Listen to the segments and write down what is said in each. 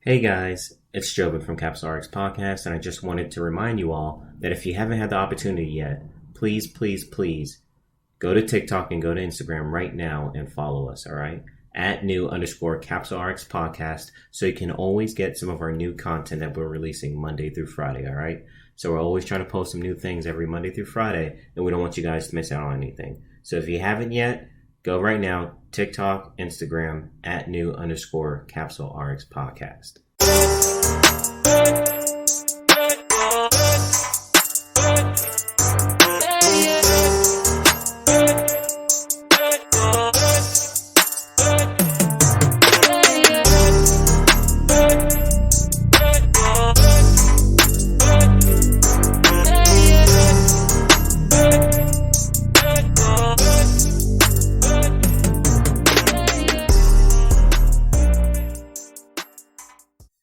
Hey guys, it's Jovin from CapsuleRx podcast, and I just wanted to remind you all that if you haven't had the opportunity yet, please go to TikTok and go to Instagram right now and follow us, all right? At @new_CapsuleRx podcast, so you can always get some of our new content that we're releasing Monday through Friday, all right? So we're always trying to post some new things every Monday through Friday, and we don't want you guys to miss out on anything. So if you haven't yet, go right now, TikTok, Instagram, at @new_CapsuleRx podcast.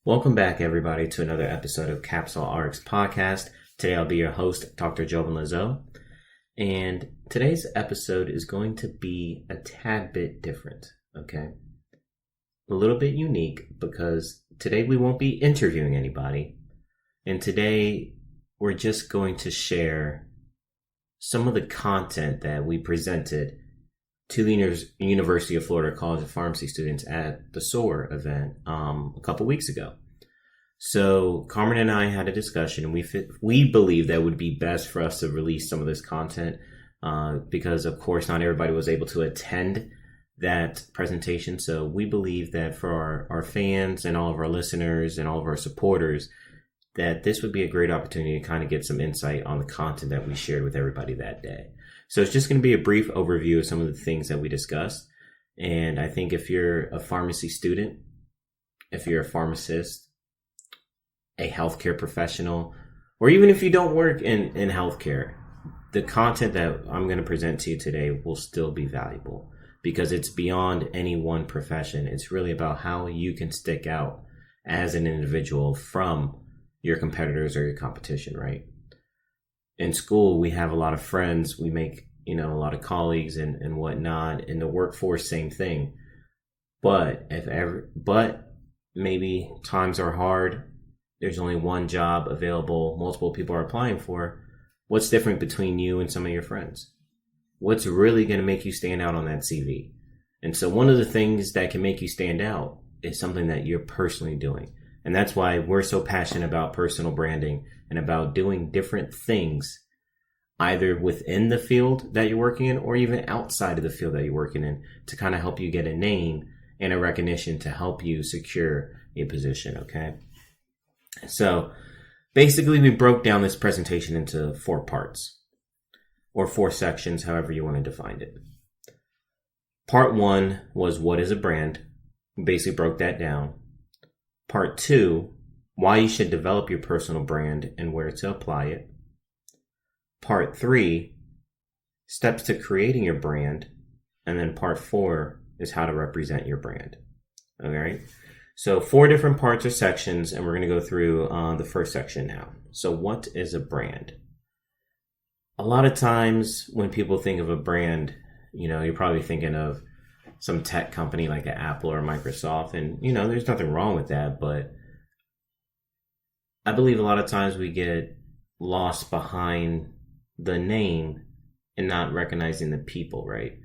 Welcome back, everybody, to another episode of CapsuleRx podcast. Today I'll be your host, Dr. Jovin, and today's episode is going to be a tad bit different, okay? A little bit unique because today we won't be interviewing anybody, and today we're just going to share some of the content that we presented to the University of Florida College of Pharmacy students at the SOAR event a couple weeks ago. So Carmen and I had a discussion, and we believe that it would be best for us to release some of this content because, of course, not everybody was able to attend that presentation. So we believe that for our fans and all of our listeners and all of our supporters, that this would be a great opportunity to kind of get some insight on the content that we shared with everybody that day. So it's just going to be a brief overview of some of the things that we discussed. And I think if you're a pharmacy student, if you're a pharmacist, a healthcare professional, or even if you don't work in healthcare, the content that I'm going to present to you today will still be valuable because it's beyond any one profession. It's really about how you can stick out as an individual from your competitors or your competition, right? In school, we have a lot of friends, we make, a lot of colleagues and whatnot. In the workforce, same thing. But maybe times are hard. There's only one job available, multiple people are applying for. What's different between you and some of your friends? What's really going to make you stand out on that CV? And so one of the things that can make you stand out is something that you're personally doing. And that's why we're so passionate about personal branding and about doing different things, either within the field that you're working in or even outside of the field that you're working in, to kind of help you get a name and a recognition to help you secure a position, okay? So basically we broke down this presentation into 4 parts or 4 sections, however you want to define it. Part 1 was what is a brand? We basically broke that down. Part 2, why you should develop your personal brand and where to apply it. Part 3, steps to creating your brand. And then part 4 is how to represent your brand. All right. So 4 different parts or sections, and we're going to go through the first section now. So what is a brand? A lot of times when people think of a brand, you're probably thinking of some tech company like an Apple or Microsoft. And, there's nothing wrong with that. But I believe a lot of times we get lost behind the name and not recognizing the people, right?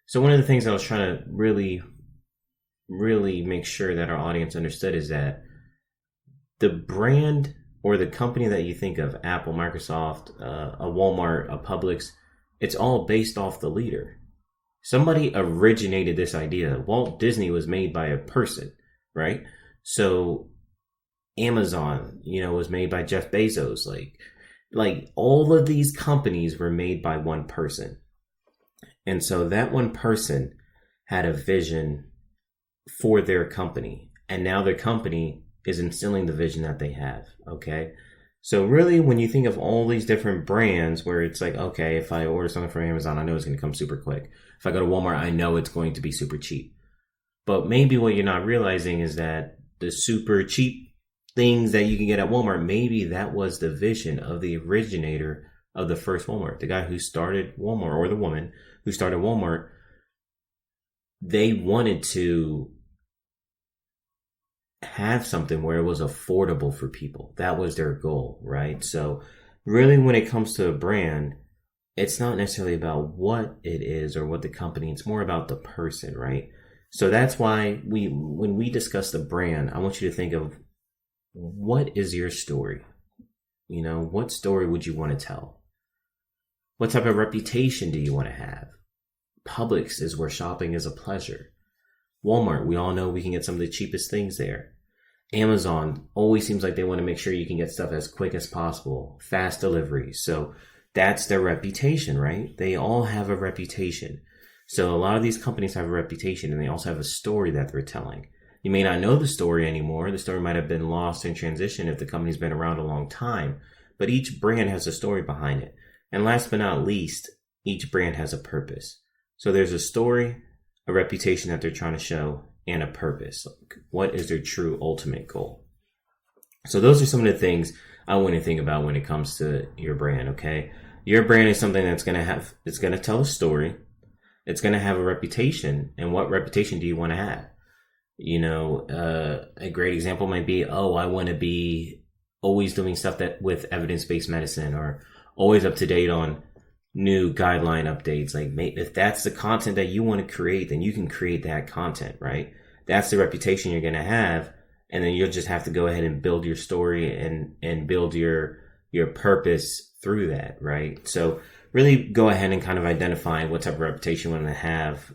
So one of the things I was trying to really make sure that our audience understood is that the brand or the company that you think of, Apple, Microsoft, a Walmart, a Publix, it's all based off the leader. Somebody originated this idea. Walt Disney was made by a person, right? So Amazon, was made by Jeff Bezos. Like all of these companies were made by one person. And so that one person had a vision for their company. And now their company is instilling the vision that they have, okay? So really, when you think of all these different brands where it's like, okay, if I order something from Amazon, I know it's going to come super quick. If I go to Walmart, I know it's going to be super cheap. But maybe what you're not realizing is that the super cheap things that you can get at Walmart, maybe that was the vision of the originator of the first Walmart, the guy who started Walmart, or the woman who started Walmart. They wanted to have something where it was affordable for people. That was their goal, right? So really when it comes to a brand, it's not necessarily about what it is or what the company, it's more about the person, right? So that's why when we discuss the brand, I want you to think of, what is your story? You know, what story would you want to tell? What type of reputation do you want to have? Publix is where shopping is a pleasure. Walmart, we all know we can get some of the cheapest things there. Amazon always seems like they want to make sure you can get stuff as quick as possible. Fast delivery. So that's their reputation, right? They all have a reputation. So a lot of these companies have a reputation, and they also have a story that they're telling. You may not know the story anymore. The story might have been lost in transition if the company's been around a long time, but each brand has a story behind it. And last but not least, each brand has a purpose. So there's a story, a reputation that they're trying to show, and a purpose. What is their true ultimate goal? So those are some of the things I want to think about when it comes to your brand, okay? Your brand is something that's it's going to tell a story. It's going to have a reputation. And what reputation do you want to have? You know, a great example might be, I want to be always doing stuff that with evidence-based medicine, or always up to date on new guideline updates. Like, if that's the content that you want to create, then you can create that content, right? That's the reputation you're going to have. And then you'll just have to go ahead and build your story and build your purpose through that, right? So really go ahead and kind of identify what type of reputation you want to have.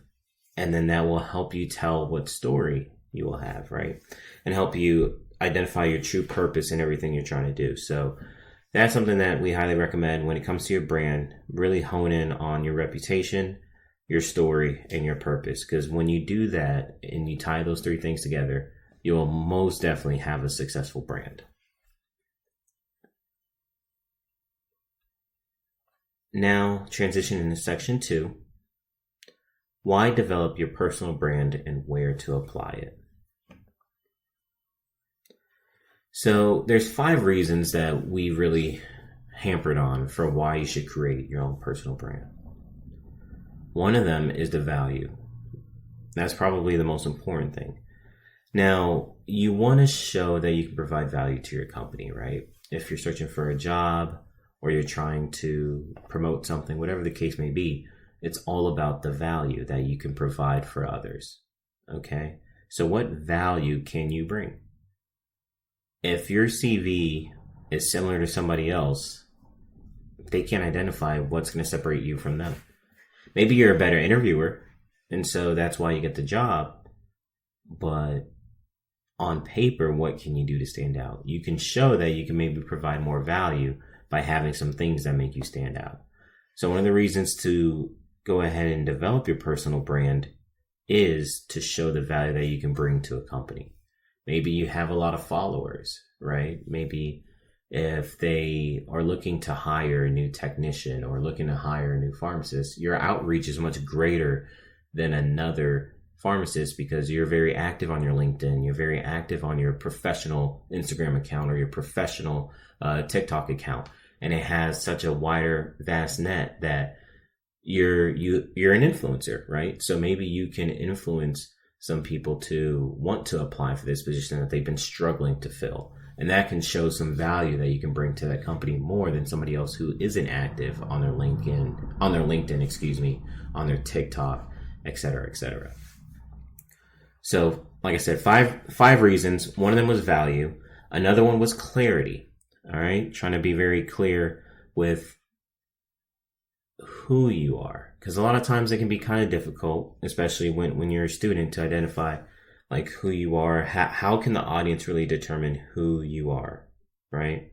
And then that will help you tell what story you will have, right? And help you identify your true purpose in everything you're trying to do. So that's something that we highly recommend when it comes to your brand. Really hone in on your reputation, your story, and your purpose. Because when you do that and you tie those three things together, you will most definitely have a successful brand. Now, transition into section 2. Why develop your personal brand and where to apply it? So there's 5 reasons that we really hampered on for why you should create your own personal brand. One of them is the value. That's probably the most important thing. Now, you want to show that you can provide value to your company, right? If you're searching for a job or you're trying to promote something, whatever the case may be, it's all about the value that you can provide for others, okay? So what value can you bring? If your CV is similar to somebody else, they can't identify what's going to separate you from them. Maybe you're a better interviewer, and so that's why you get the job. But on paper, what can you do to stand out? You can show that you can maybe provide more value by having some things that make you stand out. So one of the reasons to go ahead and develop your personal brand is to show the value that you can bring to a company. Maybe you have a lot of followers, right? Maybe if they are looking to hire a new technician or looking to hire a new pharmacist, your outreach is much greater than another pharmacist because you're very active on your LinkedIn, you're very active on your professional Instagram account or your professional TikTok account, and it has such a wider, vast net that you're an influencer, right? So maybe you can influence some people to want to apply for this position that they've been struggling to fill. And that can show some value that you can bring to that company more than somebody else who isn't active on their LinkedIn, on their TikTok, et cetera, et cetera. So, like I said, five reasons. One of them was value. Another one was clarity. All right. Trying to be very clear with who you are. Because a lot of times it can be kind of difficult, especially when you're a student, to identify like who you are. How can the audience really determine who you are, right?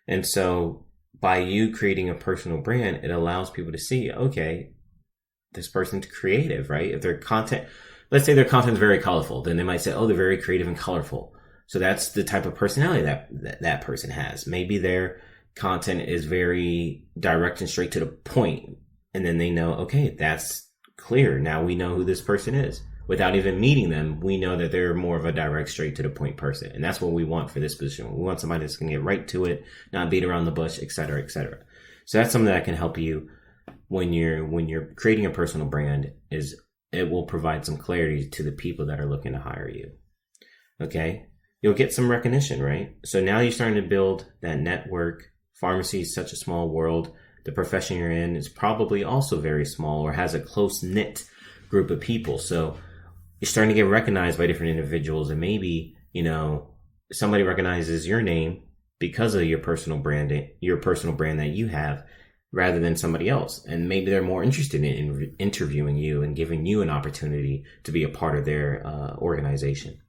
And so by you creating a personal brand, it allows people to see, okay, this person's creative, right? If their content, let's say their content is very colorful, then they might say, oh, they're very creative and colorful. So that's the type of personality that person has. Maybe their content is very direct and straight to the point. And then they know, okay, that's clear. Now we know who this person is. Without even meeting them, we know that they're more of a direct, straight to the point person. And that's what we want for this position. We want somebody that's going to get right to it, not beat around the bush, et cetera, et cetera. So that's something that can help you when you're creating a personal brand. Is it will provide some clarity to the people that are looking to hire you. Okay. you'll get some recognition, right? So now you're starting to build that network. Pharmacy is such a small world. The profession you're in is probably also very small or has a close knit group of people. So you're starting to get recognized by different individuals, and maybe, somebody recognizes your name because of your personal brand that you have, rather than somebody else. And maybe they're more interested in interviewing you and giving you an opportunity to be a part of their organization.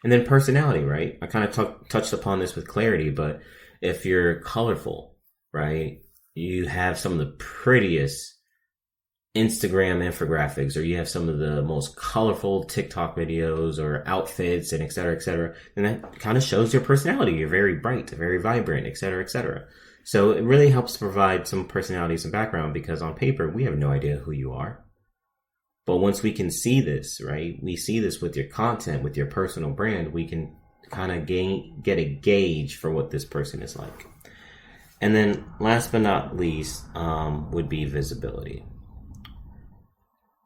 And then personality, right? I kind of touched upon this with clarity, but if you're colorful, right, you have some of the prettiest Instagram infographics, or you have some of the most colorful TikTok videos or outfits and et cetera, then that kind of shows your personality. You're very bright, very vibrant, et cetera, et cetera. So it really helps provide some personality, some background, because on paper, we have no idea who you are. But once we can see this, right, we see this with your content, with your personal brand, we can kind of get a gauge for what this person is like. And then last but not least would be visibility.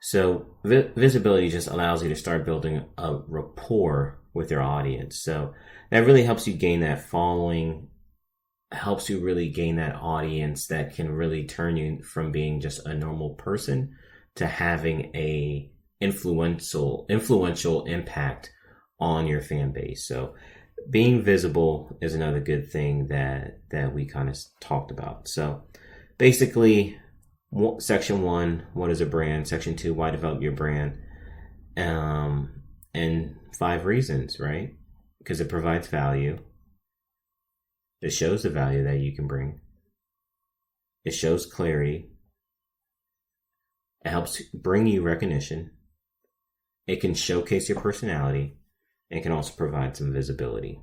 So visibility just allows you to start building a rapport with your audience. So that really helps you gain that following, helps you really gain that audience that can really turn you from being just a normal person to having a influential impact on your fan base. So being visible is another good thing that we kind of talked about. So basically, Section 1, what is a brand? Section 2, why develop your brand? And 5 reasons, right? Because it provides value. It shows the value that you can bring. It shows clarity. It helps bring you recognition. It can showcase your personality. And it can also provide some visibility.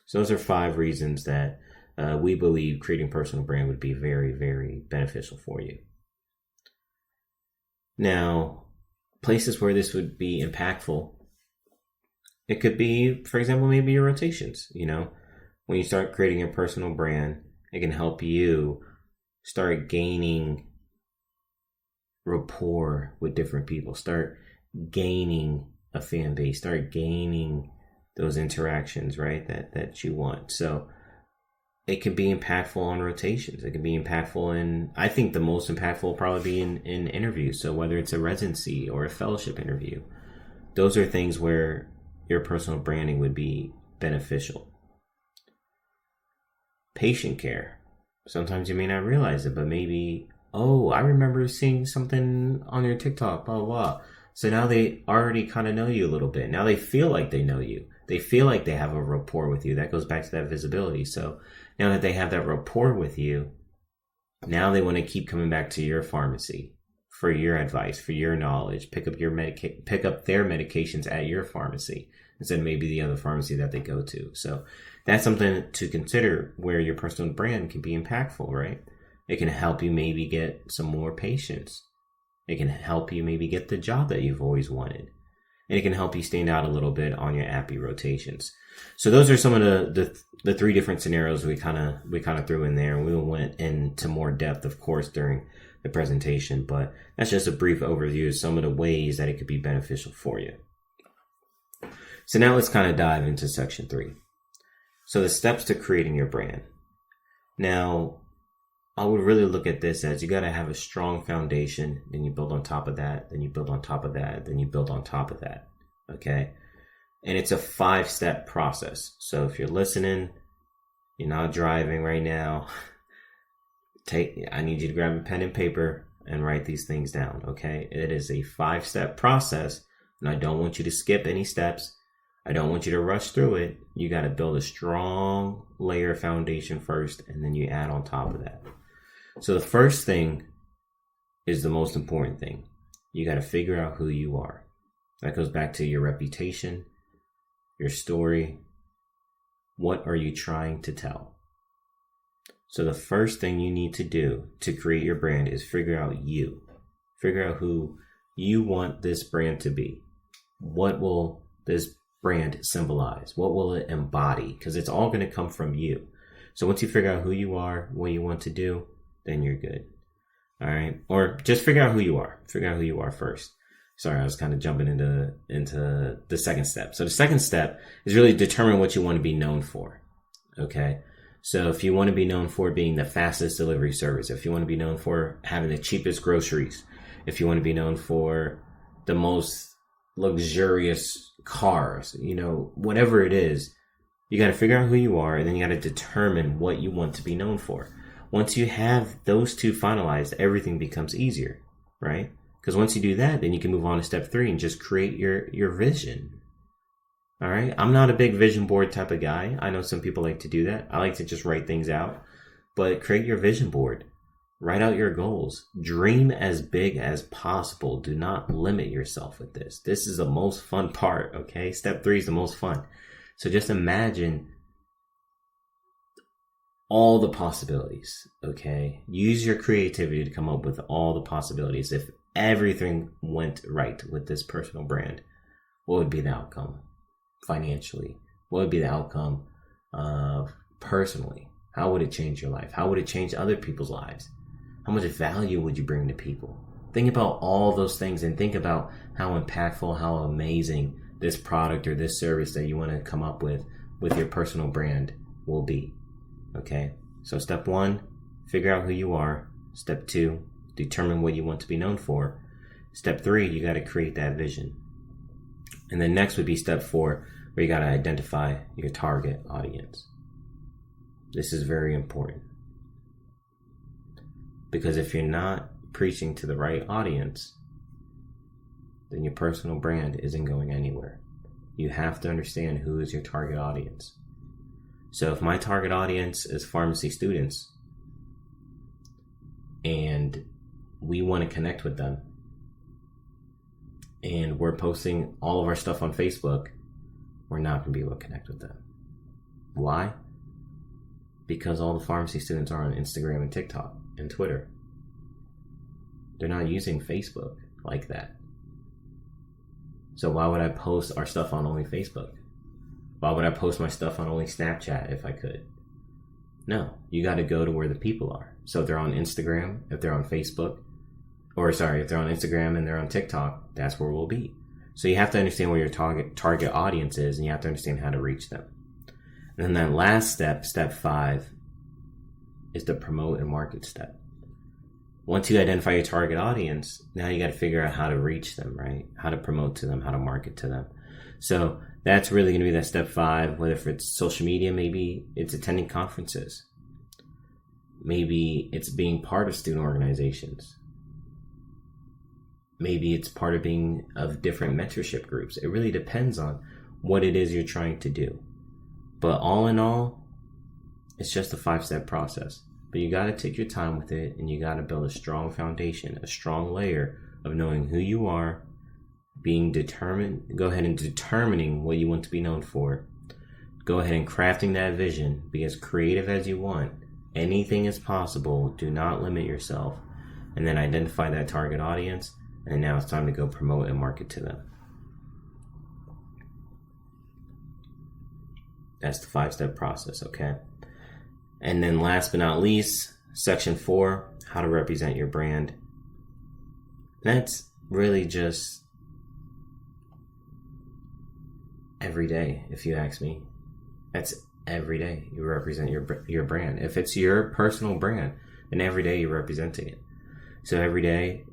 So those are 5 reasons that we believe creating personal brand would be very, very beneficial for you. Now, places where this would be impactful, it could be, for example, maybe your rotations. When you start creating your personal brand, it can help you start gaining rapport with different people, start gaining a fan base, start gaining those interactions, right, that you want. So it can be impactful on rotations. It can be impactful in, I think the most impactful will probably be in interviews. So whether it's a residency or a fellowship interview, those are things where your personal branding would be beneficial. Patient care. Sometimes you may not realize it, but maybe, I remember seeing something on your TikTok, blah, blah, blah. So now they already kind of know you a little bit. Now they feel like they know you. They feel like they have a rapport with you. That goes back to that visibility. So now that they have that rapport with you, now they want to keep coming back to your pharmacy for your advice, for your knowledge. Pick up their medications at your pharmacy instead of maybe the other pharmacy that they go to. So that's something to consider where your personal brand can be impactful, right? It can help you maybe get some more patients. It can help you maybe get the job that you've always wanted. And it can help you stand out a little bit on your appy rotations. So those are some of the 3 different scenarios we kind of threw in there. And we went into more depth, of course, during the presentation. But that's just a brief overview of some of the ways that it could be beneficial for you. So now let's kind of dive into section 3. So the steps to creating your brand. Now, I would really look at this as you got to have a strong foundation, then you build on top of that, then you build on top of that, then you build on top of that. Okay. And it's a 5-step process. So if you're listening, you're not driving right now, I need you to grab a pen and paper and write these things down. Okay. It is a 5-step process, and I don't want you to skip any steps. I don't want you to rush through it. You got to build a strong layer foundation first, and then you add on top of that. So the first thing is the most important thing. You got to figure out who you are. That goes back to your reputation, your story. What are you trying to tell? So the first thing you need to do to create your brand is figure out you. Figure out who you want this brand to be. What will this brand symbolize? What will it embody? Because it's all going to come from you. So once you figure out who you are, what you want to do, then you're good. All right. Or just figure out who you are. Figure out who you are first. Sorry, I was kind of jumping into the second step. So the second step is really determine what you want to be known for. Okay. So if you want to be known for being the fastest delivery service, if you want to be known for having the cheapest groceries, if you want to be known for the most luxurious cars, whatever it is, you got to figure out who you are, and then you got to determine what you want to be known for. Once you have those two finalized, everything becomes easier, right? Because once you do that, then you can move on to step 3 and just create your vision. All right. I'm not a big vision board type of guy. I know some people like to do that. I like to just write things out, but create your vision board. Write out your goals. Dream as big as possible. Do not limit yourself with this. This is the most fun part. Okay. Step 3 is the most fun. So just imagine all the possibilities. Okay. Use your creativity to come up with all the possibilities. If everything went right with this personal brand, what would be the outcome financially? What would be the outcome personally? How would it change your life? How would it change other people's lives? How much value would you bring to people? Think about all those things and think about how impactful, how amazing this product or this service that you want to come up with your personal brand will be. Okay? So step 1, figure out who you are. Step 2, determine what you want to be known for. Step 3, you got to create that vision. And then next would be step 4, where you got to identify your target audience. This is very important. Because if you're not preaching to the right audience, then your personal brand isn't going anywhere. You have to understand who is your target audience. So if my target audience is pharmacy students, and we want to connect with them, and we're posting all of our stuff on Facebook, we're not going to be able to connect with them. Why? Because all the pharmacy students are on Instagram and TikTok and Twitter. They're not using Facebook like that. So why would I post our stuff on only Facebook? Why would I post my stuff on only Snapchat if I could? No, you got to go to where the people are. So if they're on Instagram, if they're on Facebook, if they're on Instagram and they're on TikTok, that's where we'll be. So you have to understand where your target audience is, and you have to understand how to reach them. And then that last step, step 5, is the promote and market step. Once you identify your target audience, now you got to figure out how to reach them, right? How to promote to them, how to market to them. So that's really going to be that step 5, whether if it's social media, maybe it's attending conferences. Maybe it's being part of student organizations. Maybe it's part of being of different mentorship groups. It really depends on what it is you're trying to do. But all in all, it's just a 5-step process. But you got to take your time with it, and you got to build a strong foundation, a strong layer of knowing who you are, being determined, go ahead and determining what you want to be known for. Go ahead and crafting that vision, be as creative as you want. Anything is possible. Do not limit yourself. And then identify that target audience. And now it's time to go promote and market to them. That's the 5-step process, okay? And then last but not least, section 4, how to represent your brand. That's really just every day, if you ask me. That's every day you represent your brand. If it's your personal brand, then every day you're representing it. So every day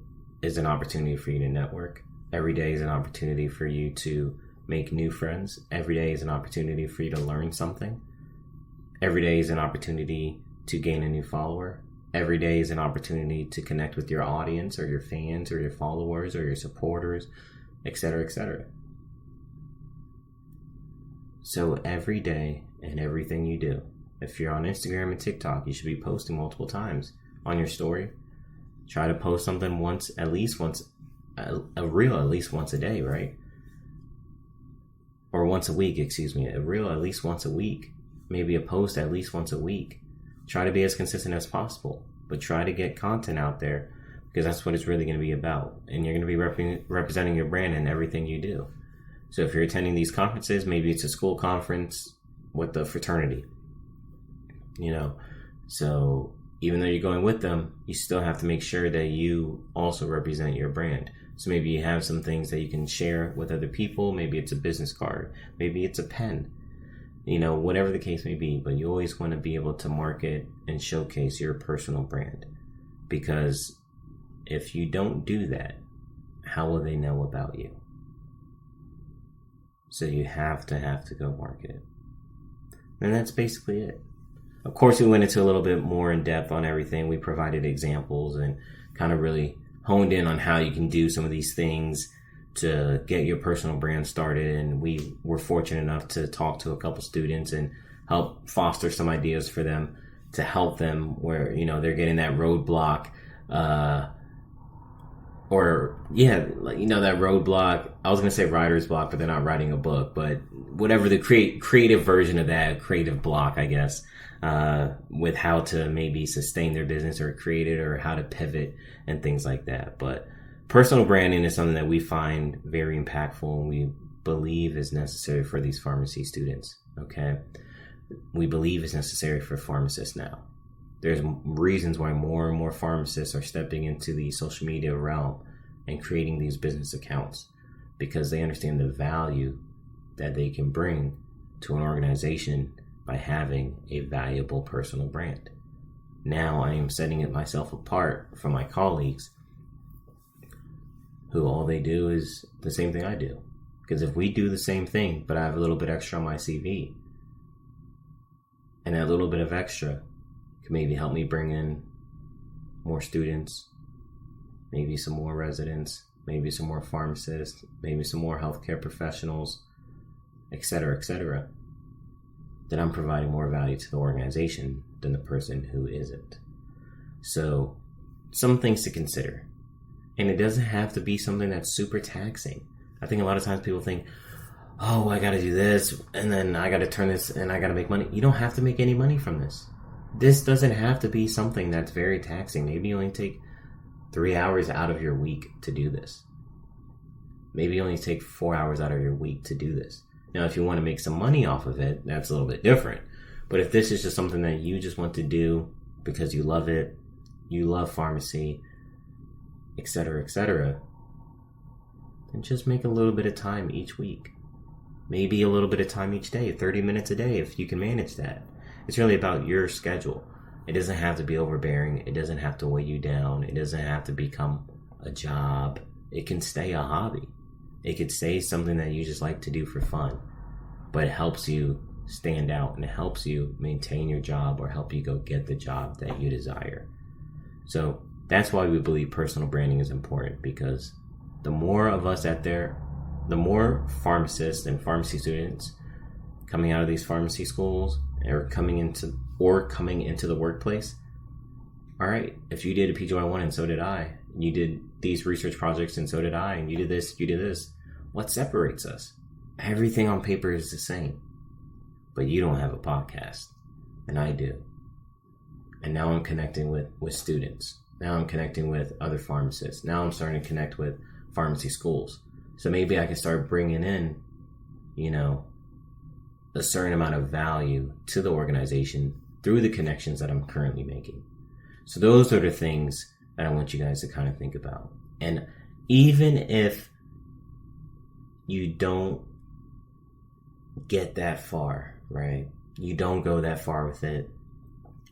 is an opportunity for you to network. Every day is an opportunity for you to make new friends. Every day is an opportunity for you to learn something. Every day is an opportunity to gain a new follower. Every day is an opportunity to connect with your audience or your fans or your followers or your supporters, etc., etc. So every day and everything you do, if you're on Instagram and TikTok, you should be posting multiple times on your story. Try to post something a reel at least once a day, right? Or once a week, a reel at least once a week. Maybe a post at least once a week. Try to be as consistent as possible, but try to get content out there, because that's what it's really going to be about. And you're going to be representing your brand in everything you do. So if you're attending these conferences, maybe it's a school conference with the fraternity, so even though you're going with them, you still have to make sure that you also represent your brand. So maybe you have some things that you can share with other people. Maybe it's a business card. Maybe it's a pen. Whatever the case may be. But you always want to be able to market and showcase your personal brand. Because if you don't do that, how will they know about you? So you have to go market it. And that's basically it. Of course, we went into a little bit more in depth on everything. We provided examples and kind of really honed in on how you can do some of these things to get your personal brand started. And we were fortunate enough to talk to a couple students and help foster some ideas for them to help them where, they're getting that roadblock, that roadblock. I was going to say writer's block, but they're not writing a book, but whatever the creative version of that, creative block, I guess, with how to maybe sustain their business or create it or how to pivot and things like that. But personal branding is something that we find very impactful and we believe is necessary for these pharmacy students. Okay. We believe it's necessary for pharmacists now. There's reasons why more and more pharmacists are stepping into the social media realm and creating these business accounts because they understand the value that they can bring to an organization by having a valuable personal brand. Now I am setting it myself apart from my colleagues who all they do is the same thing I do. Because if we do the same thing, but I have a little bit extra on my CV, and that little bit of extra could maybe help me bring in more students, maybe some more residents, maybe some more pharmacists, maybe some more healthcare professionals, etc., then I'm providing more value to the organization than the person who isn't. So, some things to consider. And it doesn't have to be something that's super taxing. I think a lot of times people think, oh, I gotta do this, and then I gotta turn this, and I gotta make money. You don't have to make any money from this. This doesn't have to be something that's very taxing. Maybe you only take 3 hours out of your week to do this. Maybe you only take 4 hours out of your week to do this. Now, if you want to make some money off of it, that's a little bit different. But if this is just something that you just want to do because you love it, you love pharmacy, etc., then just make a little bit of time each week. Maybe a little bit of time each day, 30 minutes a day if you can manage that. It's really about your schedule. It doesn't have to be overbearing. It doesn't have to weigh you down. It doesn't have to become a job. It can stay a hobby. It could stay something that you just like to do for fun, but it helps you stand out and it helps you maintain your job or help you go get the job that you desire. So that's why we believe personal branding is important, because the more of us out there, the more pharmacists and pharmacy students coming out of these pharmacy schools or coming into the workplace. All right, if you did a PGY1 and so did I, you did these research projects and so did I, and you did this, what separates us? Everything on paper is the same, but you don't have a podcast and I do. And now I'm connecting with students. Now I'm connecting with other pharmacists. Now I'm starting to connect with pharmacy schools. So maybe I can start bringing in, a certain amount of value to the organization through the connections that I'm currently making. So those are the things that I want you guys to kind of think about. And even if you don't get that far, right? You don't go that far with it.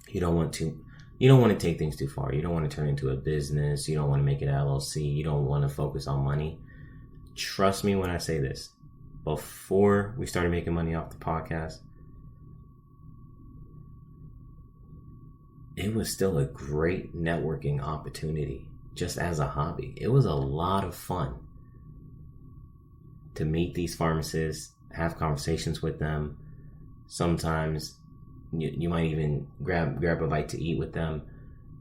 You don't want to take things too far. You don't want to turn it into a business. You don't want to make it LLC. You don't want to focus on money. Trust me when I say this. Before we started making money off the podcast, it was still a great networking opportunity just as a hobby. It was a lot of fun to meet these pharmacists, have conversations with them. Sometimes you might even grab a bite to eat with them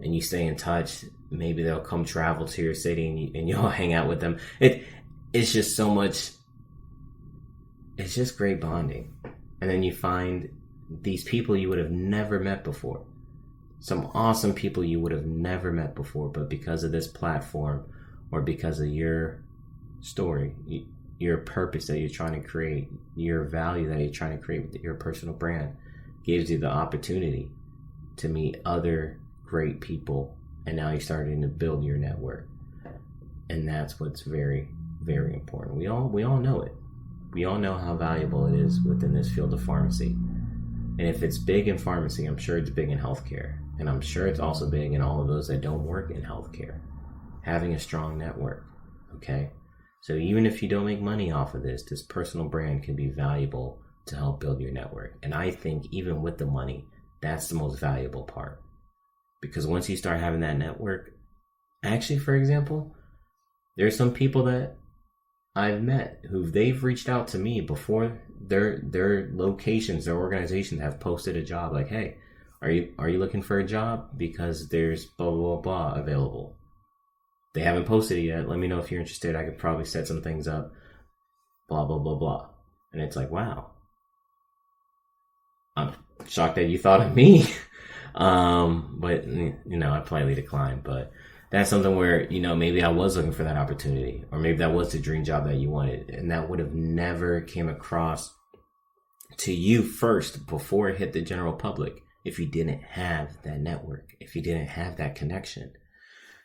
and you stay in touch. Maybe they'll come travel to your city and you'll hang out with them. It's just so much. It's just great bonding. And then you find these people you would have never met before. Some awesome people you would have never met before, but because of this platform or because of your story, your purpose that you're trying to create, your value that you're trying to create with your personal brand, gives you the opportunity to meet other great people. And now you're starting to build your network. And that's what's very, very important. We all know it. We all know how valuable it is within this field of pharmacy. And if it's big in pharmacy, I'm sure it's big in healthcare. And I'm sure it's also big in all of those that don't work in healthcare. Having a strong network, okay? So even if you don't make money off of this personal brand can be valuable to help build your network. And I think even with the money, that's the most valuable part. Because once you start having that network, actually, for example, there's some people that I've met who they've reached out to me before their locations, their organizations have posted a job like, hey, are you looking for a job? Because there's blah, blah, blah, blah available. They haven't posted it yet. Let me know if you're interested. I could probably set some things up. Blah, blah, blah, blah. And it's like, wow. I'm shocked that you thought of me. But, I politely declined. But that's something where, maybe I was looking for that opportunity. Or maybe that was the dream job that you wanted. And that would have never came across to you first before it hit the general public if you didn't have that network, if you didn't have that connection.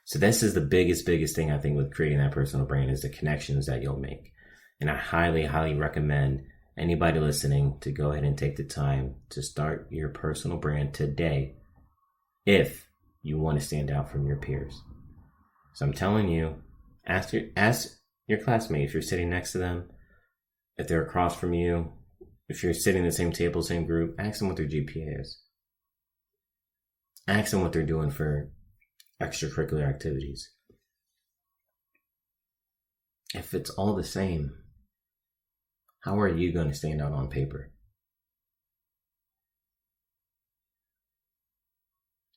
So this is the biggest thing I think with creating that personal brand is the connections that you'll make. And I highly, highly recommend anybody listening to go ahead and take the time to start your personal brand today if you want to stand out from your peers. So I'm telling you, ask your classmate if you're sitting next to them, if they're across from you, if you're sitting in the same table, same group, ask them what their GPA is. Ask them what they're doing for extracurricular activities. If it's all the same, how are you going to stand out on paper?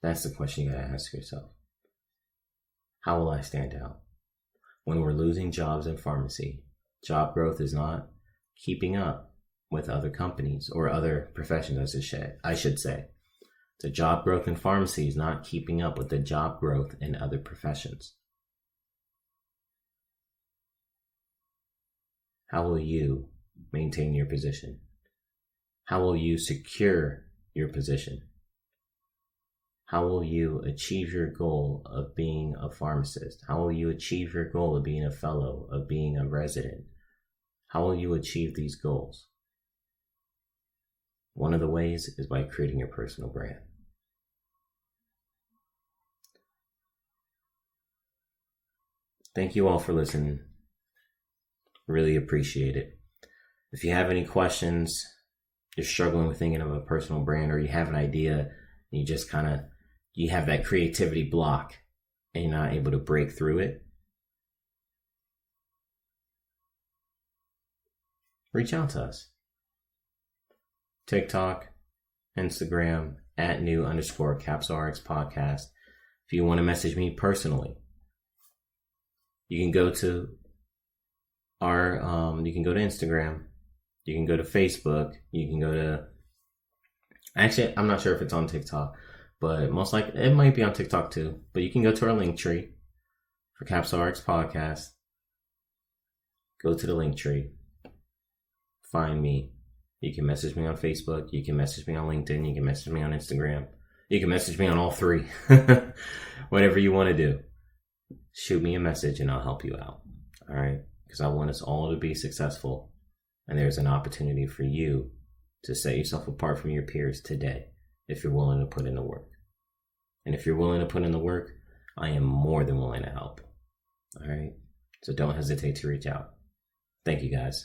That's the question you got to ask yourself. How will I stand out? When we're losing jobs in pharmacy, job growth is not keeping up with other companies or other professions, I should say. The job growth in pharmacy is not keeping up with the job growth in other professions. How will you maintain your position? How will you secure your position? How will you achieve your goal of being a pharmacist? How will you achieve your goal of being a fellow, of being a resident? How will you achieve these goals? One of the ways is by creating your personal brand. Thank you all for listening. Really appreciate it. If you have any questions, you're struggling with thinking of a personal brand, or you have an idea and you just you have that creativity block and you're not able to break through it, reach out to us. TikTok, Instagram, @new_CapsuleRx podcast. If you want to message me personally, you can go to you can go to Instagram, you can go to Facebook, you can go to, actually, I'm not sure if it's on TikTok, but most likely it might be on TikTok too, but you can go to our link tree for CapsuleRx podcast. Go to the link tree, find me. You can message me on Facebook, you can message me on LinkedIn, you can message me on Instagram, you can message me on all three. Whatever you want to do. Shoot me a message and I'll help you out. All right? Because I want us all to be successful. And there's an opportunity for you to set yourself apart from your peers today if you're willing to put in the work. And if you're willing to put in the work, I am more than willing to help. All right? So don't hesitate to reach out. Thank you, guys.